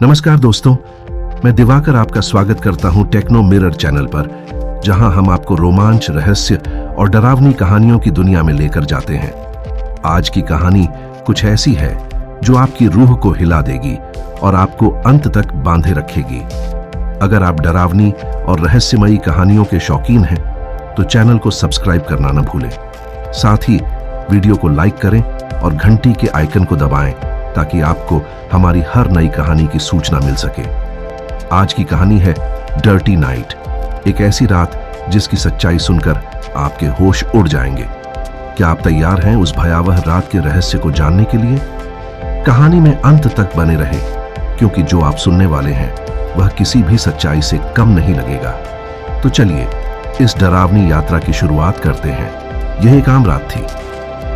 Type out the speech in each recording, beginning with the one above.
नमस्कार दोस्तों, मैं दिवाकर आपका स्वागत करता हूं टेक्नो मिरर चैनल पर, जहां हम आपको रोमांच, रहस्य और डरावनी कहानियों की दुनिया में लेकर जाते हैं। आज की कहानी कुछ ऐसी है जो आपकी रूह को हिला देगी और आपको अंत तक बांधे रखेगी। अगर आप डरावनी और रहस्यमयी कहानियों के शौकीन हैं तो चैनल को सब्सक्राइब करना न भूलें। साथ ही वीडियो को लाइक करें और घंटी के आइकन को दबाएं ताकि आपको हमारी हर नई कहानी की सूचना मिल सके। आज की कहानी है डर्टी नाइट, एक ऐसी रात जिसकी सच्चाई सुनकर आपके होश उड़ जाएंगे। क्या आप तैयार हैं उस भयावह रात के रहस्य को जानने के लिए? कहानी में अंत तक बने रहे, क्योंकि जो आप सुनने वाले हैं वह किसी भी सच्चाई से कम नहीं लगेगा। तो चलिए इस डरावनी यात्रा की शुरुआत करते हैं। यह एक आम रात थी,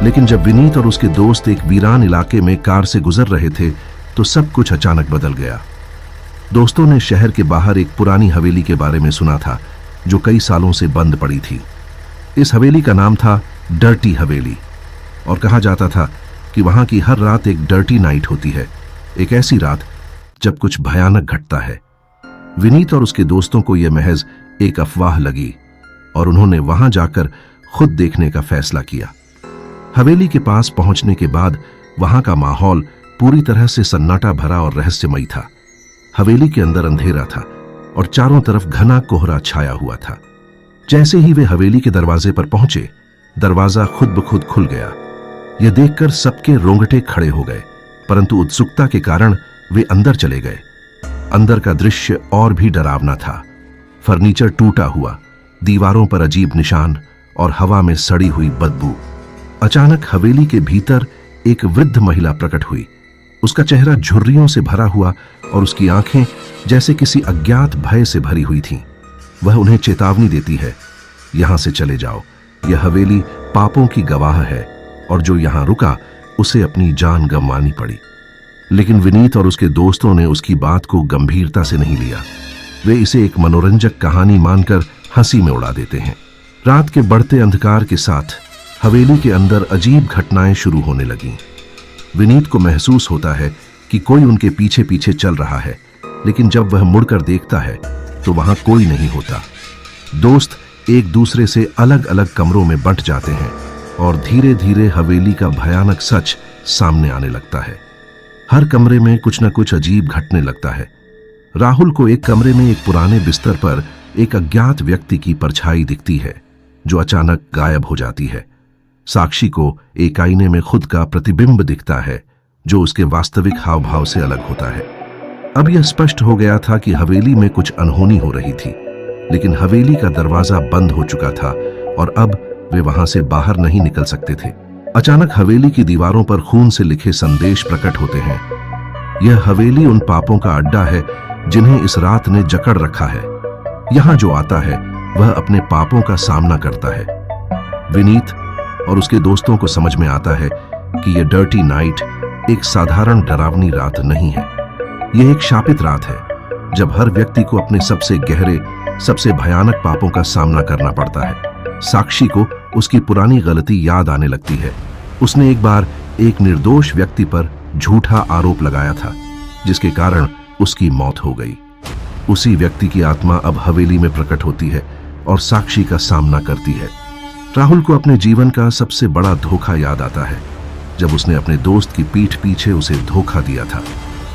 लेकिन जब विनीत और उसके दोस्त एक वीरान इलाके में कार से गुजर रहे थे तो सब कुछ अचानक बदल गया। दोस्तों ने शहर के बाहर एक पुरानी हवेली के बारे में सुना था जो कई सालों से बंद पड़ी थी। इस हवेली का नाम था डर्टी हवेली और कहा जाता था कि वहां की हर रात एक डर्टी नाइट होती है, एक ऐसी रात जब कुछ भयानक घटता है। विनीत और उसके दोस्तों को यह महज एक अफवाह लगी और उन्होंने वहां जाकर खुद देखने का फैसला किया। हवेली के पास पहुंचने के बाद वहां का माहौल पूरी तरह से सन्नाटा भरा और रहस्यमयी था। हवेली के अंदर अंधेरा था और चारों तरफ घना कोहरा छाया हुआ था। जैसे ही वे हवेली के दरवाजे पर पहुंचे, दरवाजा खुद ब खुद खुल गया। यह देखकर सबके रोंगटे खड़े हो गए, परंतु उत्सुकता के कारण वे अंदर चले गए। अंदर का दृश्य और भी डरावना था। फर्नीचर टूटा हुआ, दीवारों पर अजीब निशान और हवा में सड़ी हुई बदबू। अचानक हवेली के भीतर एक वृद्ध महिला प्रकट हुई। उसका चेहरा झुर्रियों से भरा हुआ और उसकी आंखें जैसे किसी अज्ञात भय से भरी हुई थीं। वह उन्हें चेतावनी देती है, यहां से चले जाओ, यह हवेली पापों की गवाह है और जो यहां रुका उसे अपनी जान गंवानी पड़ी। लेकिन विनीत और उसके दोस्तों ने उसकी बात को गंभीरता से नहीं लिया। वे इसे एक मनोरंजक कहानी मानकर हंसी में उड़ा देते हैं। रात के बढ़ते अंधकार के साथ हवेली के अंदर अजीब घटनाएं शुरू होने लगीं। विनीत को महसूस होता है कि कोई उनके पीछे पीछे चल रहा है, लेकिन जब वह मुड़कर देखता है तो वहां कोई नहीं होता। दोस्त एक दूसरे से अलग अलग कमरों में बंट जाते हैं और धीरे धीरे हवेली का भयानक सच सामने आने लगता है। हर कमरे में कुछ न कुछ अजीब घटने लगता है। राहुल को एक कमरे में एक पुराने बिस्तर पर एक अज्ञात व्यक्ति की परछाई दिखती है जो अचानक गायब हो जाती है। साक्षी को एक आईने में खुद का प्रतिबिंब दिखता है जो उसके वास्तविक हाव भाव से अलग होता है। अब यह स्पष्ट हो गया था कि हवेली में कुछ अनहोनी हो रही थी, लेकिन हवेली का दरवाजा बंद हो चुका था और अब वे वहां से बाहर नहीं निकल सकते थे। अचानक हवेली की दीवारों पर खून से लिखे संदेश प्रकट होते हैं। यह हवेली उन पापों का अड्डा है जिन्हें इस रात ने जकड़ रखा है। यहां जो आता है वह अपने पापों का सामना करता है। विनीत और उसके दोस्तों को समझ में आता है कि यह डर्टी नाइट एक साधारण डरावनी रात नहीं है। यह एक शापित रात है जब हर व्यक्ति को अपने सबसे गहरे, सबसे भयानक पापों का सामना करना पड़ता है। साक्षी को उसकी पुरानी गलती याद आने लगती है। उसने एक बार एक निर्दोष व्यक्ति पर झूठा आरोप लगाया था, जिसके कारण उसकी मौत हो गई। उसी व्यक्ति की आत्मा अब हवेली में प्रकट होती है और साक्षी का सामना करती है। राहुल को अपने जीवन का सबसे बड़ा धोखा याद आता है, जब उसने अपने दोस्त की पीठ पीछे उसे धोखा दिया था।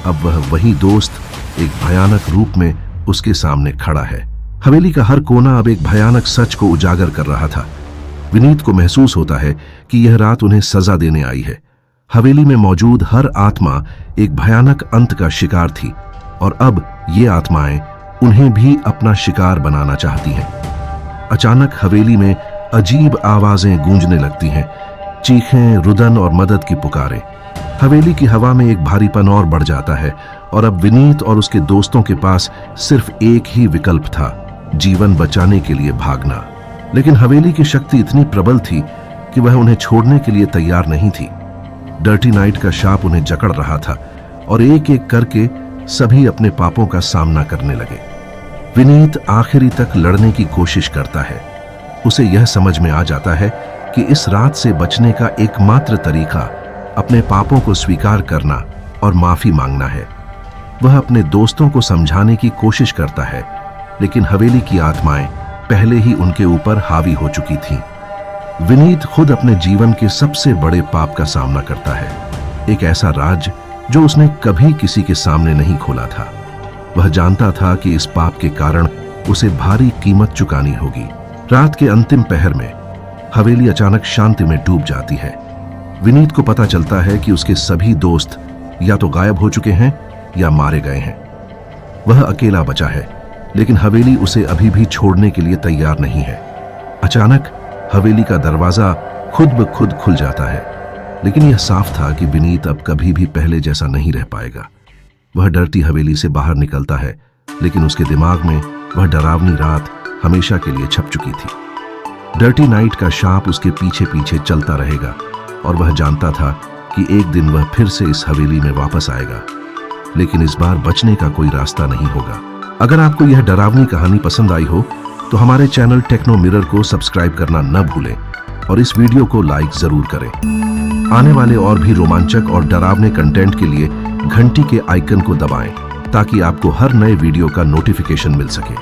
अब वह वही दोस्त एक भयानक रूप में उसके सामने खड़ा है। हवेली का हर कोना अब एक भयानक सच को उजागर कर रहा था। विनीत को महसूस होता है कि यह रात उन्हें सजा देने आई है। हवेली में मौजूद हर आत्मा एक भयानक अंत का शिकार थी और अब ये आत्माएं उन्हें भी अपना शिकार बनाना चाहती हैं। अचानक हवेली में अजीब आवाजें गूंजने लगती हैं, चीखें, रुदन और मदद की पुकारें। हवेली की हवा में एक भारीपन और बढ़ जाता है और अब विनीत और उसके दोस्तों के पास सिर्फ एक ही विकल्प था, जीवन बचाने के लिए भागना। लेकिन हवेली की शक्ति इतनी प्रबल थी कि वह उन्हें छोड़ने के लिए तैयार नहीं थी। डर्टी नाइट का शाप उन्हें जकड़ रहा था और एक एक करके सभी अपने पापों का सामना करने लगे। विनीत आखिरी तक लड़ने की कोशिश करता है। उसे यह समझ में आ जाता है कि इस रात से बचने का एकमात्र तरीका अपने पापों को स्वीकार करना और माफी मांगना है। वह अपने दोस्तों को समझाने की कोशिश करता है, लेकिन हवेली की आत्माएं पहले ही उनके ऊपर हावी हो चुकी थीं। विनीत खुद अपने जीवन के सबसे बड़े पाप का सामना करता है, एक ऐसा राज जो उसने कभी किसी के सामने नहीं खोला था। वह जानता था कि इस पाप के कारण उसे भारी कीमत चुकानी होगी। रात के अंतिम पहर में हवेली अचानक शांति में डूब जाती है। विनीत को पता चलता है कि उसके सभी दोस्त या तो गायब हो चुके हैं या मारे गए हैं। वह अकेला बचा है, लेकिन हवेली उसे अभी भी छोड़ने के लिए तैयार नहीं है। अचानक हवेली का दरवाजा खुद ब खुद खुल जाता है, लेकिन यह साफ था कि विनीत अब कभी भी पहले जैसा नहीं रह पाएगा। वह डरती हवेली से बाहर निकलता है, लेकिन उसके दिमाग में वह डरावनी रात हमेशा के लिए छप चुकी थी। डर्टी नाइट का शाप उसके पीछे पीछे चलता रहेगा और वह जानता था कि एक दिन वह फिर से इस हवेली में वापस आएगा, लेकिन इस बार बचने का कोई रास्ता नहीं होगा। अगर आपको यह डरावनी कहानी पसंद आई हो तो हमारे चैनल टेक्नो मिरर को सब्सक्राइब करना न भूलें और इस वीडियो को लाइक जरूर करें। आने वाले और भी रोमांचक और डरावने कंटेंट के लिए घंटी के आइकन को दबाएं ताकि आपको हर नए वीडियो का नोटिफिकेशन मिल सके।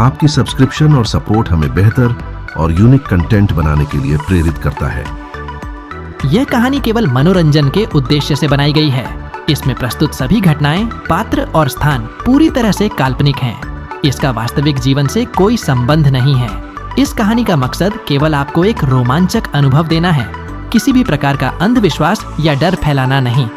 आपकी सब्सक्रिप्शन और सपोर्ट हमें बेहतर और यूनिक कंटेंट बनाने के लिए प्रेरित करता है। यह कहानी केवल मनोरंजन के उद्देश्य से बनाई गई है। इसमें प्रस्तुत सभी घटनाएं, पात्र और स्थान पूरी तरह से काल्पनिक हैं। इसका वास्तविक जीवन से कोई संबंध नहीं है। इस कहानी का मकसद केवल आपको एक रोमांचक अनुभव देना है, किसी भी प्रकार का अंधविश्वास या डर फैलाना नहीं।